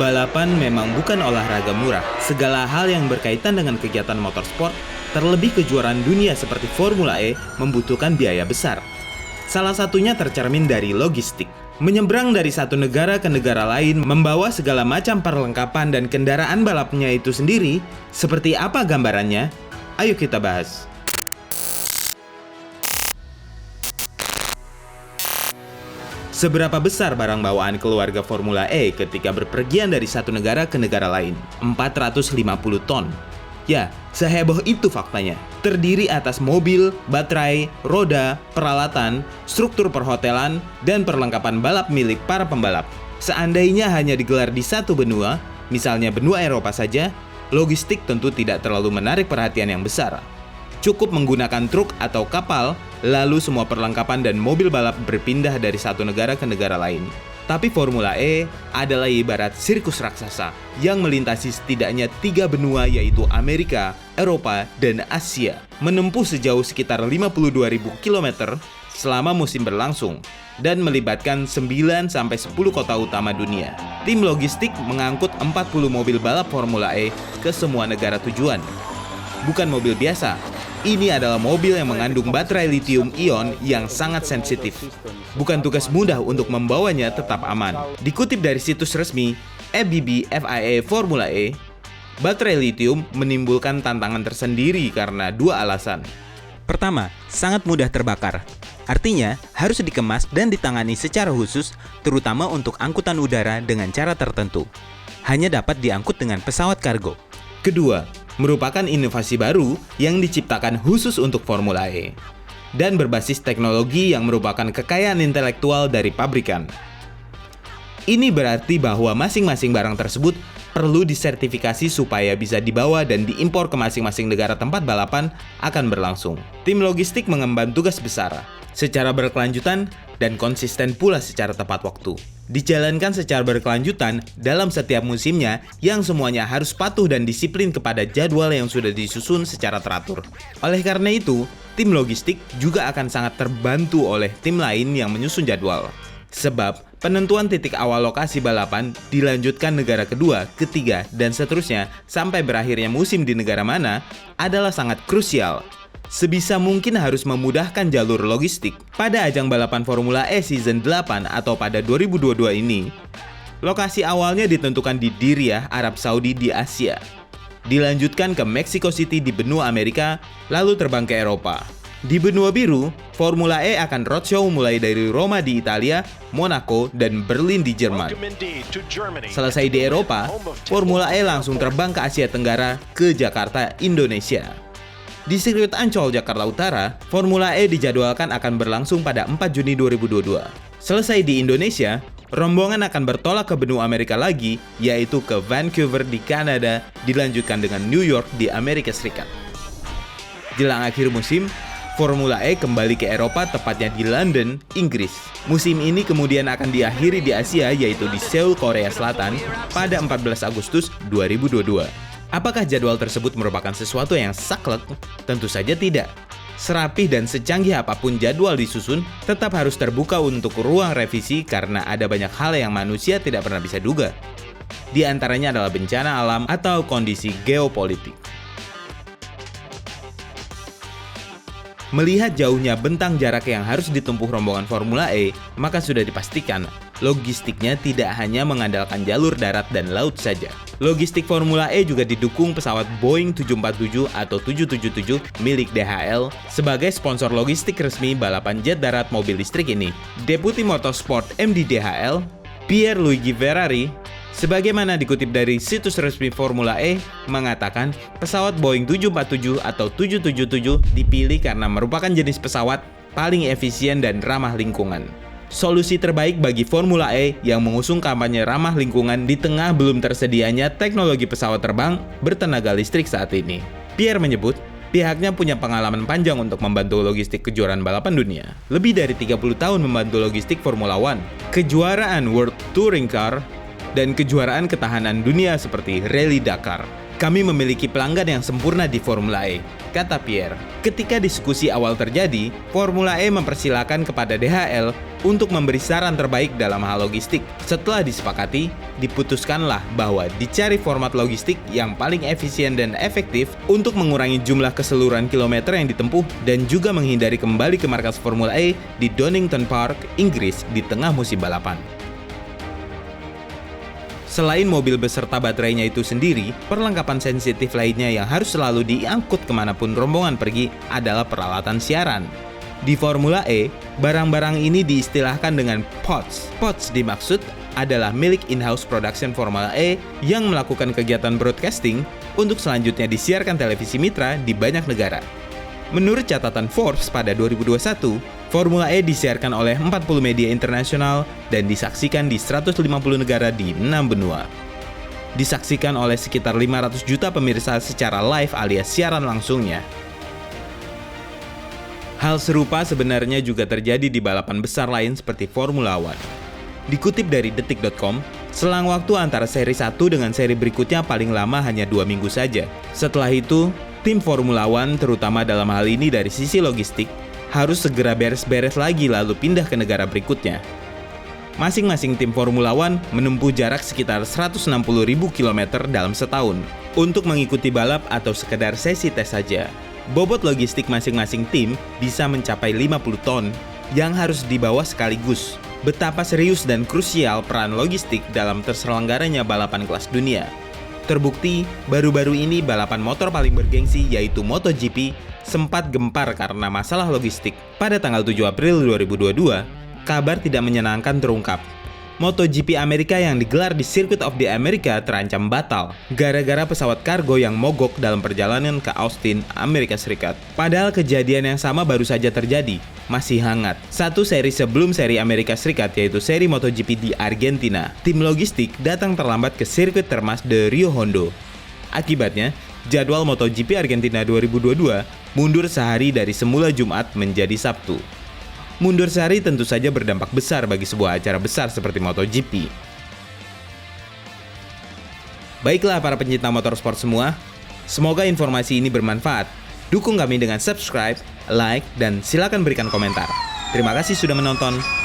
Balapan memang bukan olahraga murah. Segala hal yang berkaitan dengan kegiatan motorsport, terlebih kejuaraan dunia seperti Formula E, membutuhkan biaya besar. Salah satunya tercermin dari logistik. Menyeberang dari satu negara ke negara lain, membawa segala macam perlengkapan dan kendaraan balapnya itu sendiri, seperti apa gambarannya? Ayo kita bahas. Seberapa besar barang bawaan keluarga Formula E ketika berpergian dari satu negara ke negara lain? 450 ton. Ya, seheboh itu faktanya. Terdiri atas mobil, baterai, roda, peralatan, struktur perhotelan, dan perlengkapan balap milik para pembalap. Seandainya hanya digelar di satu benua, misalnya benua Eropa saja, logistik tentu tidak terlalu menarik perhatian yang besar. Cukup menggunakan truk atau kapal, lalu semua perlengkapan dan mobil balap berpindah dari satu negara ke negara lain. Tapi Formula E adalah ibarat sirkus raksasa yang melintasi setidaknya 3 benua, yaitu Amerika, Eropa, dan Asia. Menempuh sejauh sekitar 52.000 km selama musim berlangsung dan melibatkan 9-10 kota utama dunia. Tim logistik mengangkut 40 mobil balap Formula E ke semua negara tujuan. Bukan mobil biasa. Ini adalah mobil yang mengandung baterai lithium-ion yang sangat sensitif. Bukan tugas mudah untuk membawanya tetap aman. Dikutip dari situs resmi ABB FIA Formula E, baterai lithium menimbulkan tantangan tersendiri karena 2 alasan. Pertama, sangat mudah terbakar. Artinya, harus dikemas dan ditangani secara khusus, terutama untuk angkutan udara dengan cara tertentu. Hanya dapat diangkut dengan pesawat kargo. Kedua, merupakan inovasi baru yang diciptakan khusus untuk Formula E dan berbasis teknologi yang merupakan kekayaan intelektual dari pabrikan. Ini berarti bahwa masing-masing barang tersebut perlu disertifikasi supaya bisa dibawa dan diimpor ke masing-masing negara tempat balapan akan berlangsung. Tim logistik mengemban tugas besar secara berkelanjutan dan konsisten pula secara tepat waktu. Dijalankan secara berkelanjutan dalam setiap musimnya yang semuanya harus patuh dan disiplin kepada jadwal yang sudah disusun secara teratur. Oleh karena itu, tim logistik juga akan sangat terbantu oleh tim lain yang menyusun jadwal. Sebab penentuan titik awal lokasi balapan dilanjutkan negara kedua, ketiga, dan seterusnya sampai berakhirnya musim di negara mana adalah sangat krusial. Sebisa mungkin harus memudahkan jalur logistik. Pada ajang balapan Formula E Season 8 atau pada 2022 ini, lokasi awalnya ditentukan di Diriyah, Arab Saudi di Asia. Dilanjutkan ke Mexico City di benua Amerika, lalu terbang ke Eropa. Di benua biru, Formula E akan roadshow mulai dari Roma di Italia, Monaco, dan Berlin di Jerman. Selesai di Eropa, Formula E langsung terbang ke Asia Tenggara ke Jakarta, Indonesia. Di sirkuit Ancol, Jakarta Utara, Formula E dijadwalkan akan berlangsung pada 4 Juni 2022. Selesai di Indonesia, rombongan akan bertolak ke benua Amerika lagi, yaitu ke Vancouver di Kanada, dilanjutkan dengan New York di Amerika Serikat. Jelang akhir musim, Formula E kembali ke Eropa, tepatnya di London, Inggris. Musim ini kemudian akan diakhiri di Asia, yaitu di Seoul, Korea Selatan, pada 14 Agustus 2022. Apakah jadwal tersebut merupakan sesuatu yang saklek? Tentu saja tidak. Serapih dan secanggih apapun jadwal disusun, tetap harus terbuka untuk ruang revisi karena ada banyak hal yang manusia tidak pernah bisa duga. Di antaranya adalah bencana alam atau kondisi geopolitik. Melihat jauhnya bentang jarak yang harus ditempuh rombongan Formula E, maka sudah dipastikan logistiknya tidak hanya mengandalkan jalur darat dan laut saja. Logistik Formula E juga didukung pesawat Boeing 747 atau 777 milik DHL sebagai sponsor logistik resmi balapan jet darat mobil listrik ini. Deputi Motorsport MD DHL, Pierluigi Ferrari, sebagaimana dikutip dari situs resmi Formula E, mengatakan pesawat Boeing 747 atau 777 dipilih karena merupakan jenis pesawat paling efisien dan ramah lingkungan. Solusi terbaik bagi Formula E yang mengusung kampanye ramah lingkungan di tengah belum tersedianya teknologi pesawat terbang bertenaga listrik saat ini. Pierre menyebut, pihaknya punya pengalaman panjang untuk membantu logistik kejuaraan balapan dunia. Lebih dari 30 tahun membantu logistik Formula One, kejuaraan World Touring Car, dan kejuaraan ketahanan dunia seperti Rally Dakar. Kami memiliki pelanggan yang sempurna di Formula E, kata Pierre. Ketika diskusi awal terjadi, Formula E mempersilahkan kepada DHL untuk memberi saran terbaik dalam hal logistik. Setelah disepakati, diputuskanlah bahwa dicari format logistik yang paling efisien dan efektif untuk mengurangi jumlah keseluruhan kilometer yang ditempuh dan juga menghindari kembali ke markas Formula E di Donington Park, Inggris di tengah musim balapan. Selain mobil beserta baterainya itu sendiri, perlengkapan sensitif lainnya yang harus selalu diangkut kemanapun rombongan pergi adalah peralatan siaran. Di Formula E, barang-barang ini diistilahkan dengan pods. Pods dimaksud adalah milik in-house production Formula E yang melakukan kegiatan broadcasting untuk selanjutnya disiarkan televisi mitra di banyak negara. Menurut catatan Forbes pada 2021, Formula E disiarkan oleh 40 media internasional dan disaksikan di 150 negara di 6 benua. Disaksikan oleh sekitar 500 juta pemirsa secara live alias siaran langsungnya. Hal serupa sebenarnya juga terjadi di balapan besar lain seperti Formula One. Dikutip dari detik.com, selang waktu antara seri 1 dengan seri berikutnya paling lama hanya 2 minggu saja. Setelah itu, tim Formula One, terutama dalam hal ini dari sisi logistik, harus segera beres-beres lagi lalu pindah ke negara berikutnya. Masing-masing tim Formula One menempuh jarak sekitar 160.000 km dalam setahun untuk mengikuti balap atau sekedar sesi tes saja. Bobot logistik masing-masing tim bisa mencapai 50 ton yang harus dibawa sekaligus. Betapa serius dan krusial peran logistik dalam terselenggaranya balapan kelas dunia. Terbukti, baru-baru ini balapan motor paling bergengsi yaitu MotoGP sempat gempar karena masalah logistik. Pada tanggal 7 April 2022, kabar tidak menyenangkan terungkap. MotoGP Amerika yang digelar di Circuit of the America terancam batal gara-gara pesawat kargo yang mogok dalam perjalanan ke Austin, Amerika Serikat. Padahal kejadian yang sama baru saja terjadi, masih hangat. Satu seri sebelum seri Amerika Serikat yaitu seri MotoGP di Argentina. Tim logistik datang terlambat ke sirkuit Termas de Rio Hondo. Akibatnya, jadwal MotoGP Argentina 2022 mundur sehari dari semula Jumat menjadi Sabtu. Mundur sehari tentu saja berdampak besar bagi sebuah acara besar seperti MotoGP. Baiklah para pencinta motorsport semua, semoga informasi ini bermanfaat. Dukung kami dengan subscribe, like, dan silakan berikan komentar. Terima kasih sudah menonton.